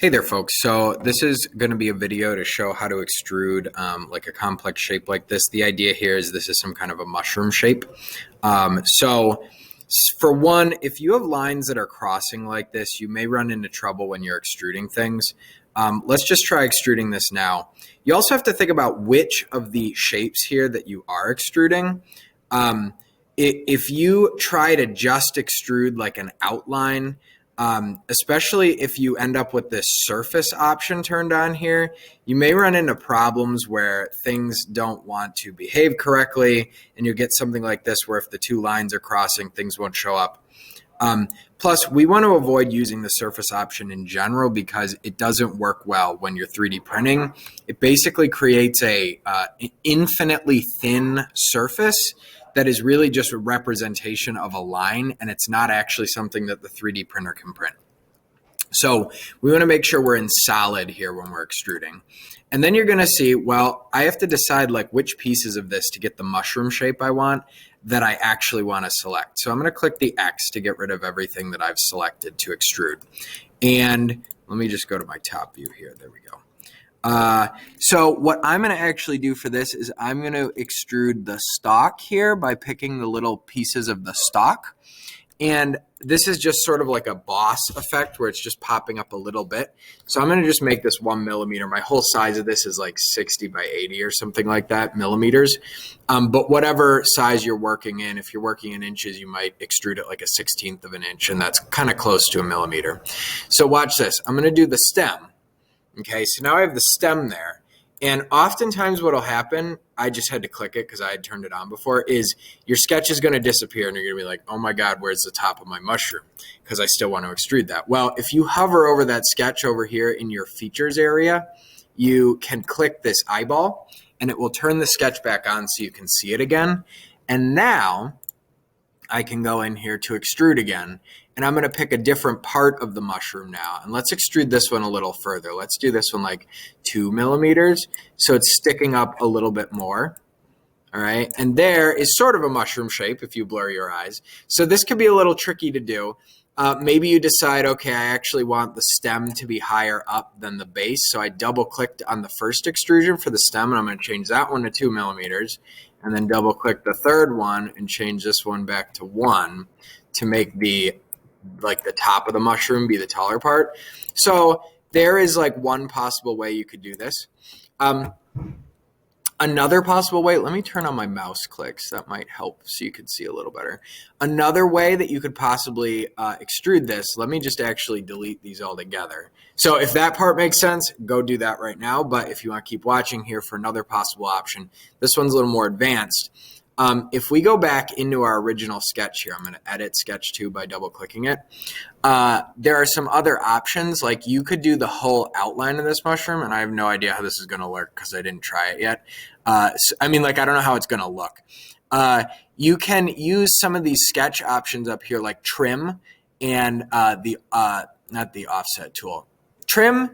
Hey there, folks. So this is going to be a video to show how to extrude like a complex shape like this. The idea here is this is some kind of a mushroom shape. So for one, if you have lines that are crossing like this, you may run into trouble when you're extruding things. Let's just try extruding this now. You also have to think about which of the shapes here that you are extruding. If you try to just extrude like an outline, especially if you end up with this surface option turned on here, you may run into problems where things don't want to behave correctly, and you'll get something like this where if the two lines are crossing, things won't show up. Plus, we want to avoid using the surface option in general because it doesn't work well when you're 3D printing. It basically creates an infinitely thin surface that is really just a representation of a line, and it's not actually something that the 3D printer can print. So we want to make sure we're in solid here when we're extruding. And then you're going to see, well, I have to decide like which pieces of this to get the mushroom shape I want that I actually want to select. So I'm going to click the X to get rid of everything that I've selected to extrude. And let me just go to my top view here. There we go. So what I'm going to actually do for this is I'm going to extrude the stalk here by picking the little pieces of the stalk. And this is just sort of like a boss effect where it's just popping up a little bit. So I'm going to just make this 1 millimeter. My whole size of this is like 60 by 80 or something like that millimeters. But whatever size you're working in, if you're working in inches, you might extrude it like a 1/16 of an inch, and that's kind of close to a millimeter. So watch this. I'm going to do the stem. Okay, so now I have the stem there. And oftentimes what will happen, I just had to click it because I had turned it on before, is your sketch is going to disappear and you're going to be like, oh my God, where's the top of my mushroom? Because I still want to extrude that. Well, if you hover over that sketch over here in your features area, you can click this eyeball and it will turn the sketch back on so you can see it again. And now I can go in here to extrude again. And I'm going to pick a different part of the mushroom now. And let's extrude this one a little further. Let's do this one like 2 millimeters. So it's sticking up a little bit more. All right. And there is sort of a mushroom shape if you blur your eyes. So this could be a little tricky to do. Maybe you decide, okay, I actually want the stem to be higher up than the base. So I double clicked on the first extrusion for the stem, and I'm going to change that one to 2 millimeters. And then double click the third one and change this one back to 1 to make the top of the mushroom be the taller part. So there is like one possible way you could do this. Another possible way, let me turn on my mouse clicks. That might help so you can see a little better. Another way that you could possibly extrude this, let me just actually delete these all together. So if that part makes sense, go do that right now. But if you want to keep watching here for another possible option, this one's a little more advanced. If we go back into our original sketch here, I'm going to edit sketch 2 by double clicking it. There are some other options, like you could do the whole outline of this mushroom, and I have no idea how this is going to work because I didn't try it yet. I don't know how it's going to look. You can use some of these sketch options up here like trim and not the offset tool. Trim.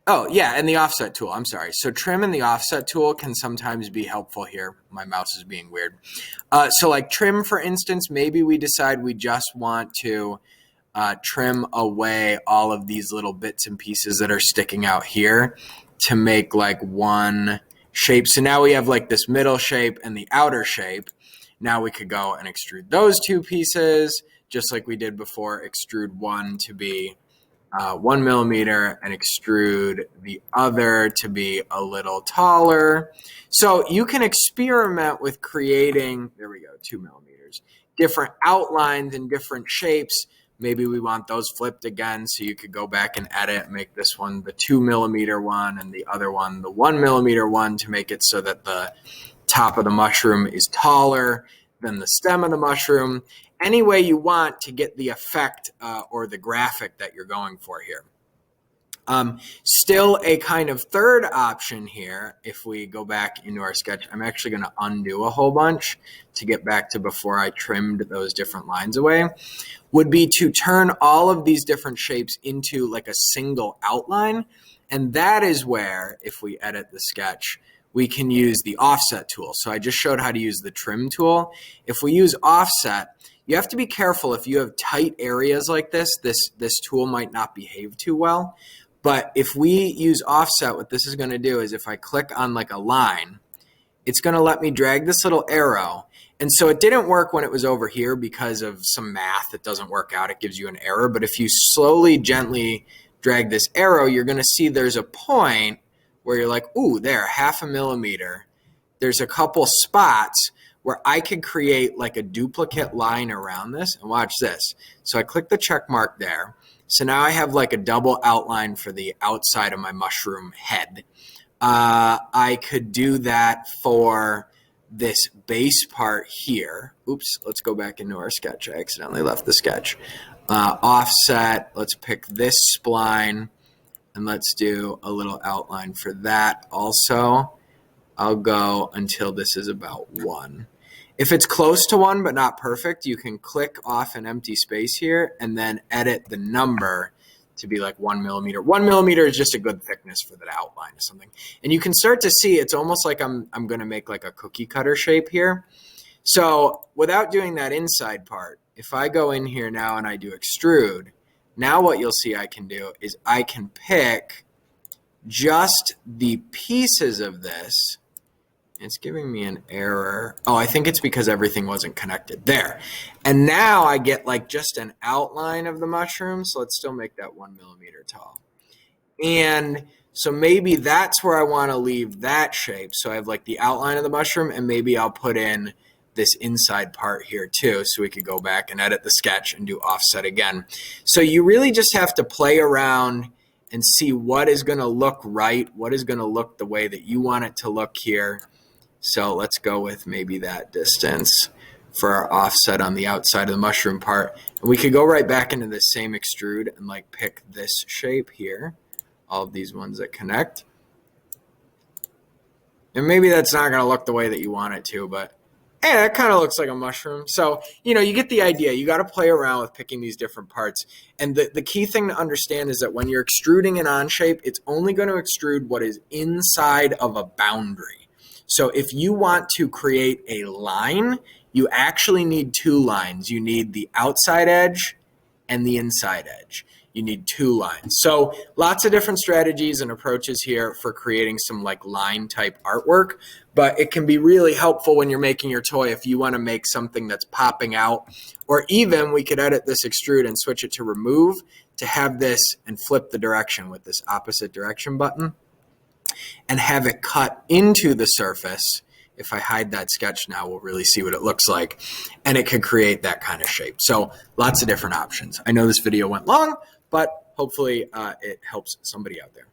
Oh, yeah, and the offset tool. I'm sorry. So trim and the offset tool can sometimes be helpful here. My mouse is being weird. So like trim, for instance, maybe we decide we just want to trim away all of these little bits and pieces that are sticking out here to make like one shape. So now we have like this middle shape and the outer shape. Now we could go and extrude those two pieces, just like we did before, extrude one to be 1 millimeter and extrude the other to be a little taller. So you can experiment with creating, there we go, 2 millimeters, different outlines and different shapes. Maybe we want those flipped again, so you could go back and edit, make this one the 2 millimeter one and the other one the 1 millimeter one to make it so that the top of the mushroom is taller than the stem of the mushroom. Any way you want to get the effect or the graphic that you're going for here. Still a kind of third option here, if we go back into our sketch, I'm actually going to undo a whole bunch to get back to before I trimmed those different lines away, would be to turn all of these different shapes into like a single outline. And that is where, if we edit the sketch, we can use the offset tool. So I just showed how to use the trim tool. If we use offset, you have to be careful if you have tight areas like this tool might not behave too well. But if we use offset, what this is going to do is if I click on like a line, it's going to let me drag this little arrow. And so it didn't work when it was over here because of some math that doesn't work out. It gives you an error. But if you slowly, gently drag this arrow, you're going to see there's a point where you're like, ooh, there, 0.5 millimeter. There's a couple spots where I could create like a duplicate line around this. And watch this. So I click the check mark there. So now I have like a double outline for the outside of my mushroom head. I could do that for this base part here. Oops, let's go back into our sketch. I accidentally left the sketch. Offset, let's pick this spline, and let's do a little outline for that also. I'll go until this is about 1. If it's close to 1 but not perfect, you can click off an empty space here and then edit the number to be like 1 millimeter. 1 millimeter is just a good thickness for that outline or something. And you can start to see it's almost like I'm going to make like a cookie cutter shape here. So without doing that inside part, if I go in here now and I do extrude, now what you'll see I can do is I can pick just the pieces of this. It's giving me an error. Oh, I think it's because everything wasn't connected there. And now I get like just an outline of the mushroom. So let's still make that 1 millimeter tall. And so maybe that's where I want to leave that shape. So I have like the outline of the mushroom, and maybe I'll put in this inside part here too. So we could go back and edit the sketch and do offset again. So you really just have to play around and see what is going to look right, what is going to look the way that you want it to look here. So let's go with maybe that distance for our offset on the outside of the mushroom part. And we could go right back into the same extrude and like pick this shape here, all of these ones that connect. And maybe that's not going to look the way that you want it to, but hey, that kind of looks like a mushroom. So, you know, you get the idea. You got to play around with picking these different parts. And the key thing to understand is that when you're extruding an on shape, it's only going to extrude what is inside of a boundary. So if you want to create a line, you actually need 2 lines. You need the outside edge and the inside edge. You need 2 lines. So lots of different strategies and approaches here for creating some like line type artwork, but it can be really helpful when you're making your toy if you want to make something that's popping out, or even we could edit this extrude and switch it to remove to have this and flip the direction with this opposite direction button and have it cut into the surface. If I hide that sketch now, we'll really see what it looks like. And it could create that kind of shape. So lots of different options. I know this video went long, but hopefully it helps somebody out there.